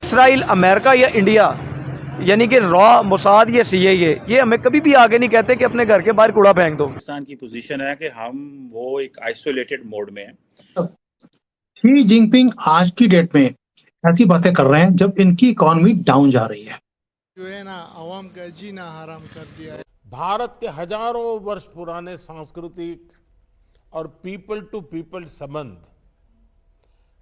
Israel, America या India, यानी कि रॉ, मोसाद या सीआईए, ये हमें कभी भी आगे नहीं कहते कि अपने घर के बाहर कूड़ा फेंक दो। पाकिस्तान की पोजीशन है कि हम वो एक आइसोलेटेड मोड में है। शी जिनपिंग आज की डेट में ऐसी बातें कर रहे हैं जब इनकी इकोनॉमी डाउन जा रही है। जो है ना, अवाम का जीना हराम कर दिया है। भारत के हजारों वर्ष पुराने सांस्कृतिक और पीपल टू पीपल संबंध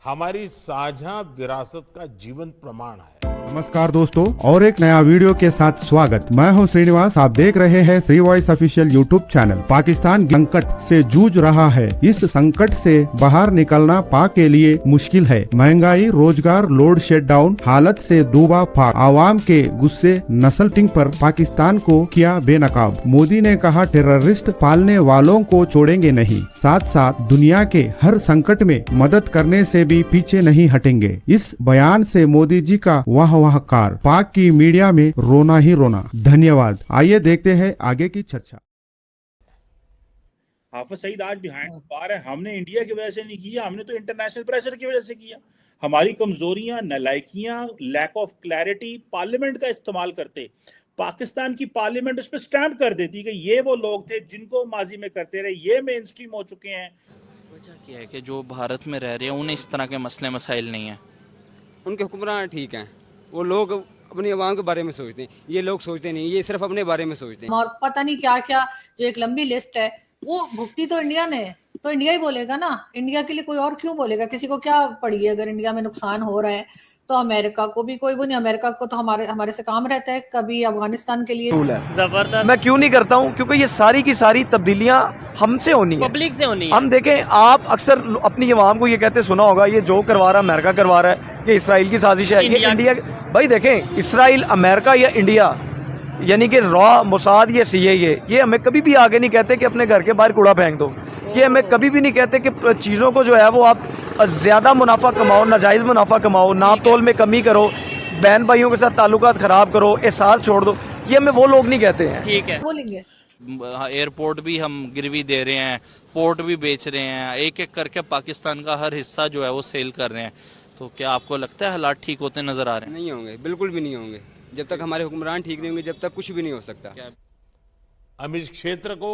हमारी साझा विरासत का जीवंत प्रमाण है। नमस्कार दोस्तों, और एक नया वीडियो के साथ स्वागत। मैं हूं श्रीनिवास, आप देख रहे हैं Shri voice official YouTube channel. Pakistan संकट से जूझ रहा है। इस संकट से बाहर निकलना पाक के लिए मुश्किल है। महंगाई, रोजगार, लोड शेटडाउन, हालत से डूबा फाक, आवाम के गुस्से, नस्लटिंग पर पाकिस्तान को किया बेनकाब। मोदी ने कहा टेररिस्ट पालने वालों को छोड़ेंगे नहीं, साथ साथ दुनिया के हर संकट में मदद करने से भी पीछे नहीं हटेंगे। इस बयान से मोदी जी का वाहकार, पाक की मीडिया में रोना ही रोना। धन्यवाद। आइए देखते हैं आगे की चर्चा। हाफिज सईद आज बिहाइंड बार है। हमने इंडिया की वजह से नहीं किया, हमने तो इंटरनेशनल प्रेशर की वजह से किया। हमारी कमजोरियां, नालायकियां, लैक ऑफ क्लैरिटी, पार्लियामेंट का इस्तेमाल करते, पाकिस्तान की पार्लियामेंट उस पर स्टैंप कर देती कि ये वो लोग थे जिनको माजी में करते रहे, ये मेन स्ट्रीम हो चुके हैं। वजह क्या है कि जो भारत में रह रहे हैं उन्हें इस तरह के मसले मसाइल नहीं है। उनके हुक्मरान ठीक हैं, वो लोग अपनी आवाम के बारे में सोचते हैं, ये लोग सोचते नहीं, ये सिर्फ अपने बारे में सोचते हैं। और पता नहीं क्या क्या जो एक लंबी लिस्ट है वो भुगती तो इंडिया ने, तो इंडिया ही बोलेगा ना। इंडिया के लिए कोई और क्यों बोलेगा? किसी को क्या पड़ी है? अगर इंडिया में नुकसान हो रहा है तो अमेरिका को भी कोई वो नहीं। अमेरिका को तो हमारे से काम रहता है। कभी अफगानिस्तान के लिए जबरदस्त। मैं क्यों नहीं करता हूँ? क्योंकि ये सारी की सारी तब्दीलियां हमसे होनी है, पब्लिक से होनी है। हम देखें, आप अक्सर अपनी आवाम को ये कहते सुना होगा, ये जो करवा रहा है अमेरिका करवा रहा है, ये इसराइल की साजिश है, ये इंडिया। भाई देखें, इसराइल, अमेरिका या इंडिया, यानी कि रॉ, मोसाद या सीआईए, ये हमें कभी भी आगे नहीं कहते कि अपने घर के बाहर कूड़ा फेंक दो। ये हमें कभी भी नहीं कहते कि चीज़ों को जो है वो आप ज़्यादा मुनाफा कमाओ, नाजायज़ मुनाफा कमाओ, नाप तोल में कमी करो, बहन भाइयों के साथ ताल्लुकात ख़राब करो, एहसास छोड़ दो। ये हमें वो लोग नहीं कहते हैं। ठीक है, बोलेंगे। एयरपोर्ट भी हम गिरवी दे रहे हैं, पोर्ट भी बेच रहे हैं, एक एक करके पाकिस्तान का हर हिस्सा जो है वो सेल कर रहे हैं। तो क्या आपको लगता है हालात ठीक होते नजर आ रहे हैं? नहीं होंगे, बिल्कुल भी नहीं होंगे। जब तक हमारे हुक्मरान ठीक नहीं होंगे, जब तक कुछ भी नहीं हो सकता। हम इस क्षेत्र को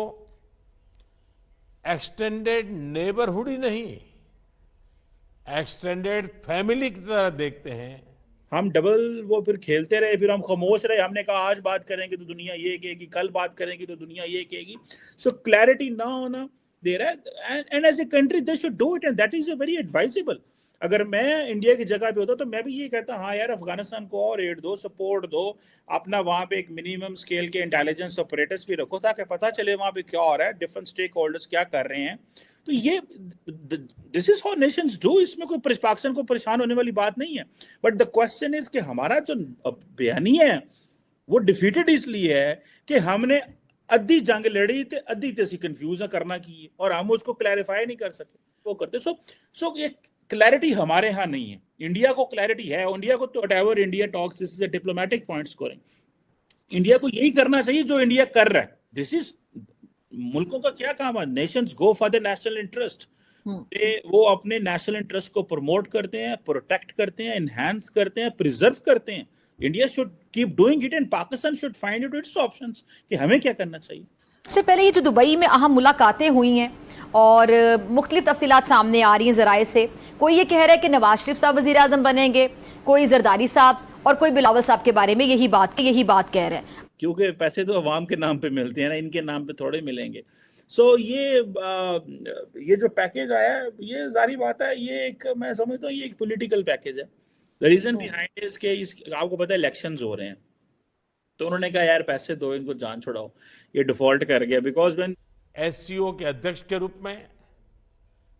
एक्सटेंडेड नेबरहुड ही नहीं, एक्सटेंडेड फैमिली की तरह देखते हैं। हम डबल वो फिर खेलते रहे, फिर हम खामोश रहे। हमने कहा आज बात करेंगे तो दुनिया ये कहेगी, कल बात करेंगे तो दुनिया ये कहेगी। सो क्लैरिटी ना होना दे रहा है, and as a country they should do it, and that is very advisable. अगर मैं इंडिया की जगह पे होता तो मैं भी ये कहता, हाँ यार, अफगानिस्तान को और एड दो, सपोर्ट दो, अपना वहाँ पे एक मिनिमम स्केल के इंटेलिजेंस ऑपरेटर्स भी रखो ताकि पता चले वहाँ पे क्या हो रहा है, डिफरेंट स्टेक होल्डर्स क्या कर रहे हैं। तो ये this is how Nations do. इसमें कोई पाकिस्तान को परेशान होने वाली बात नहीं है। बट द क्वेश्चन इज कि हमारा जो बयानी है वो डिफीटेड इसलिए है कि हमने अद्धी जंग लड़ी थे, अद्धी ते कंफ्यूज करना की, और हम उसको क्लैरिफाई नहीं कर सके, वो करते। सो ये क्लैरिटी हमारे यहाँ नहीं है। इंडिया को क्लैरिटी है। इंडिया को तो whatever India talks, this is a diplomatic point scoring. India को यही करना चाहिए जो इंडिया कर रहा है। दिस इज, मुल्कों का क्या काम है? Nations go for the national interest. वो अपने नेशनल इंटरेस्ट को प्रमोट करते हैं, प्रोटेक्ट करते हैं, एनहांस करते हैं, प्रिजर्व करते हैं। India should keep doing it, and Pakistan should find it it's options कि हमें क्या करना चाहिए। सबसे पहले ये जो दुबई में अहम मुलाकातें हुई हैं और मुख्तलिफ तफसीलात सामने आ रही हैं ज़राए से, कोई ये कह रहा है कि नवाज शरीफ साहब वज़ीर आज़म बनेंगे, कोई जरदारी साहब, और कोई बिलावल साहब के बारे में यही बात कह रहे हैं। क्योंकि पैसे तो अवाम के नाम पे मिलते हैं ना, इनके नाम पे थोड़े मिलेंगे। सो ये जो पैकेज आया है, ये जारी बात है, ये एक, मैं समझता हूँ ये एक पॉलिटिकल पैकेज है। द रीजन बिहाइंड इज के आपको पता है इलेक्शंस हो रहे हैं, तो उन्होंने कहा यार पैसे दो, इनको जान छुड़ाओ। ये डिफॉल्ट कर गया बिकॉज व्हेन एससीओ के अध्यक्ष के रूप में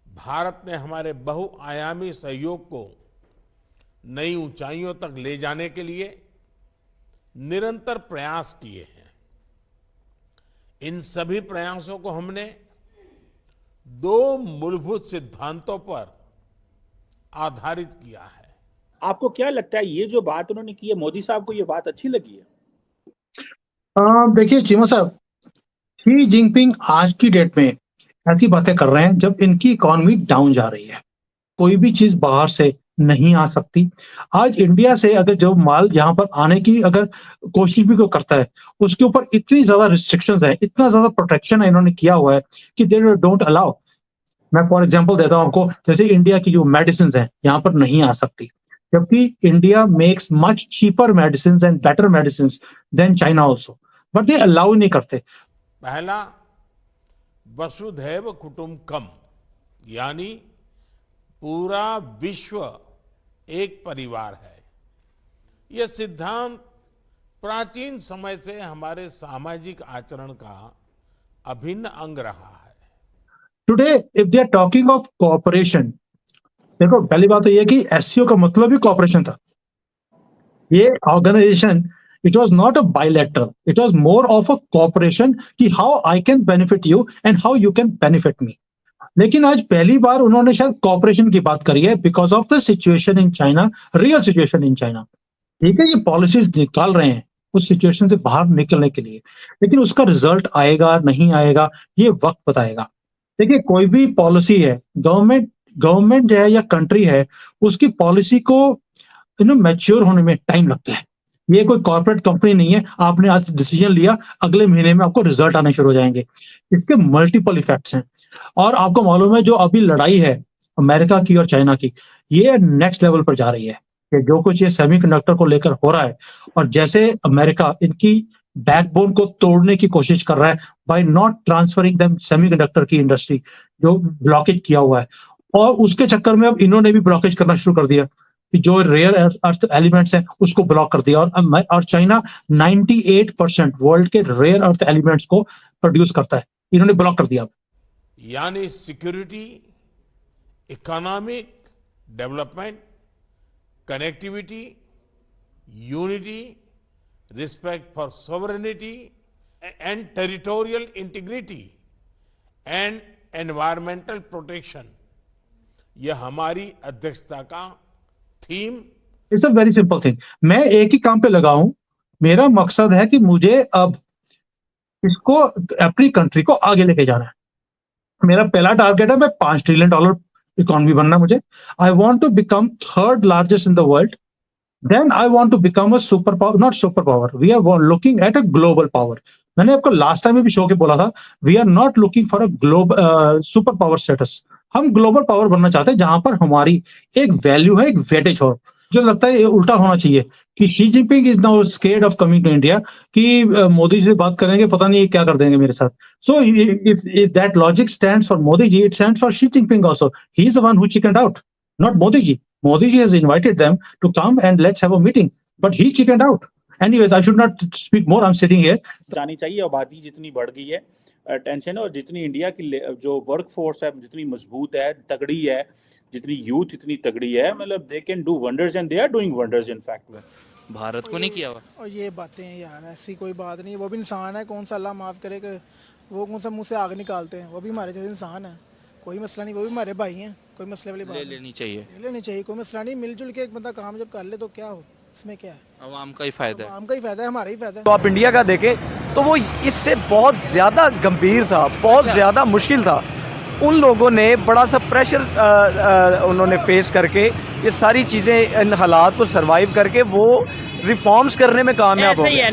भारत ने हमारे बहुआयामी सहयोग को नई ऊंचाइयों तक ले जाने के लिए निरंतर प्रयास किए हैं। इन सभी प्रयासों को हमने दो मूलभूत सिद्धांतों पर आधारित किया है। आपको क्या लगता है ये जो बात उन्होंने की है, मोदी साहब को ये बात अच्छी लगी है? देखिए चीमा साहब, शी जिनपिंग आज की डेट में ऐसी बातें कर रहे हैं जब इनकी इकोनॉमी डाउन जा रही है। कोई भी चीज बाहर से नहीं आ सकती। आज इंडिया से अगर जो माल यहाँ पर आने की अगर कोशिश भी कोई करता है, उसके ऊपर इतनी ज्यादा रिस्ट्रिक्शंस है, इतना ज्यादा प्रोटेक्शन है इन्होंने किया हुआ है कि दे डोंट अलाउ। मैं फॉर एग्जांपल देता हूँ आपको, जैसे इंडिया की जो मेडिसिन है यहाँ पर नहीं आ सकती, जबकि India makes much cheaper medicine and better medicine than China also, but they allow नहीं करते। पहला, वसुधैव कुटुंबकम, यानी पूरा विश्व एक परिवार है। यह सिद्धांत प्राचीन समय से हमारे सामाजिक आचरण का अभिन्न अंग रहा है। Today if they are talking of cooperation, देखो पहली बात तो ये कि एससीओ का मतलब ही कोऑपरेशन था। ये organisation, it was not a bilateral, it was more of a cooperation कि how I can benefit you and how you can benefit me. लेकिन आज पहली बार उन्होंने शायद कोऑपरेशन की बात करी है because of the situation in China, real situation in China. ठीक है, ये पॉलिसीज निकाल रहे हैं उस सिचुएशन से बाहर निकलने के लिए, लेकिन उसका रिजल्ट आएगा नहीं आएगा ये वक्त बताएगा। देखिए, कोई भी पॉलिसी है, गवर्नमेंट है या कंट्री है, उसकी पॉलिसी को मैच्योर होने में टाइम लगता है। ये कोई कॉर्पोरेट कंपनी नहीं है, आपने आज डिसीजन लिया, अगले महीने में आपको रिजल्ट आने शुरू हो जाएंगे। इसके मल्टीपल इफेक्ट्स हैं। और आपको मालूम है जो अभी लड़ाई है अमेरिका की और चाइना की, ये नेक्स्ट लेवल पर जा रही है कि जो कुछ ये सेमीकंडक्टर को लेकर हो रहा है, और जैसे अमेरिका इनकी बैकबोन को तोड़ने की कोशिश कर रहा है by not transferring them semiconductor की इंडस्ट्री, जो ब्लॉकेज किया हुआ है, और उसके चक्कर में अब इन्होंने भी ब्लॉकेज करना शुरू कर दिया कि जो रेयर अर्थ एलिमेंट्स हैं उसको ब्लॉक कर दिया। और चाइना 98% वर्ल्ड के रेयर अर्थ एलिमेंट्स को प्रोड्यूस करता है, इन्होंने ब्लॉक कर दिया। यानी security, economic development, connectivity, unity, respect for sovereignty and territorial integrity and environmental protection, यह हमारी अध्यक्षता का theme. It's a very simple thing. मैं एक ही काम पे लगा हूं, मेरा मकसद है कि मुझे अब इसको अपनी कंट्री को आगे लेके जाना है। मेरा पहला टारगेट है, मैं $5 ट्रिलियन इकोनॉमी बनना मुझे। I want to become third largest in the world, then I want to become a super power, not super power, we are looking at a global power. मैंने आपको लास्ट टाइम भी show के बोला था, we are not looking for a global super power status. हम global power बनना चाहते हैं जहां पर हमारी एक वैल्यू है, एक वेटेज हो। जो लगता है ये उल्टा होना चाहिए कि Xi Jinping is now scared of coming to India, कि मोदी जी से बात करेंगे पता नहीं क्या कर देंगे मेरे साथ। So if that logic stands for Modi ji, it stands for Xi Jinping also. He is the one who chickened out, not Modi ji. Modi ji has invited them to come and let's have a meeting, but he chickened out. Anyways, I should not speak more, I am sitting here. जानी चाहिए, आबादी जितनी बढ़ गई है tension, और जितनी India की जो वर्क फोर्स है जितनी मजबूत है, तगड़ी है, जितनी यूथ इतनी तगड़ी है, मतलब they can do wonders and they are doing wonders in fact. Bharat को नहीं किया हुआ। और ये बातें हैं यार, ऐसी कोई बात नहीं। वो भी इंसान है, कौन सा अल्लाह माफ़ करे कि वो कौन सा मुंह से आग निकालते हैं। वो भी हमारे जैसे इंसान है, कोई मसला नहीं। वो भी हमारे भाई हैं, कोई मसले वाली बात ले लेनी चाहिए, ले लेनी चाहिए, कोई मसला नहीं। मिलजुल के एक बंदा काम जब कर ले तो क्या हो, इसमें क्या है? आवाम का ही फायदा है, आम का ही फायदा है, हमारा ही फायदा है। तो आप इंडिया का देखें तो वो इससे बहुत ज़्यादा गंभीर था, बहुत ज़्यादा मुश्किल था। उन लोगों ने बड़ा सा प्रेशर उन्होंने फेस करके ये सारी चीज़ें, इन हालात को सरवाइव करके वो रिफॉर्म्स करने में कामयाब हो गए।